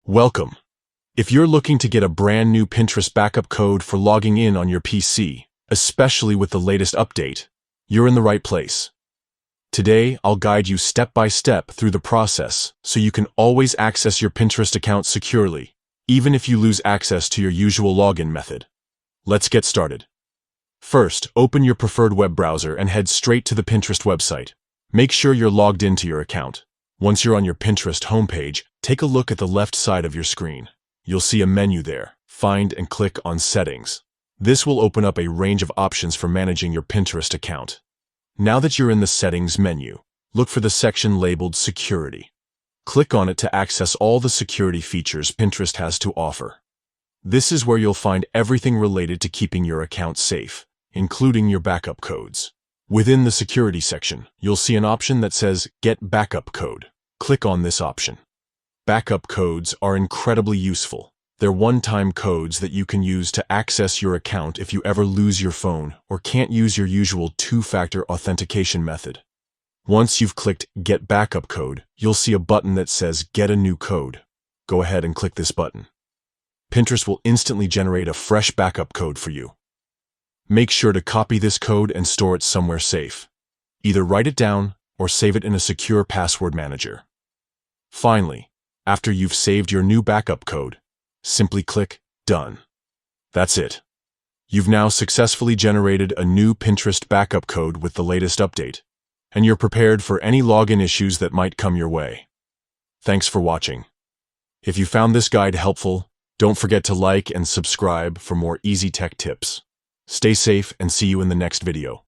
Welcome. If you're looking to get a brand new Pinterest backup code for logging in on your PC, especially with the latest update, you're in the right place. Today, I'll guide you step by step through the process so you can always access your Pinterest account securely, even if you lose access to your usual login method. Let's get started. First, open your preferred web browser and head straight to the Pinterest website. Make sure you're logged into your account. Once you're on your Pinterest homepage, take a look at the left side of your screen. You'll see a menu there. Find and click on Settings. This will open up a range of options for managing your Pinterest account. Now that you're in the Settings menu, look for the section labeled Security. Click on it to access all the security features Pinterest has to offer. This is where you'll find everything related to keeping your account safe, including your backup codes. Within the Security section, you'll see an option that says Get Backup Code. Click on this option. Backup codes are incredibly useful. They're one-time codes that you can use to access your account if you ever lose your phone or can't use your usual two-factor authentication method. Once you've clicked Get Backup Code, you'll see a button that says Get a New Code. Go ahead and click this button. Pinterest will instantly generate a fresh backup code for you. Make sure to copy this code and store it somewhere safe. Either write it down or save it in a secure password manager. Finally, after you've saved your new backup code, simply click Done. That's it. You've now successfully generated a new Pinterest backup code with the latest update, and you're prepared for any login issues that might come your way. Thanks for watching. If you found this guide helpful, don't forget to like and subscribe for more easy tech tips. Stay safe and see you in the next video.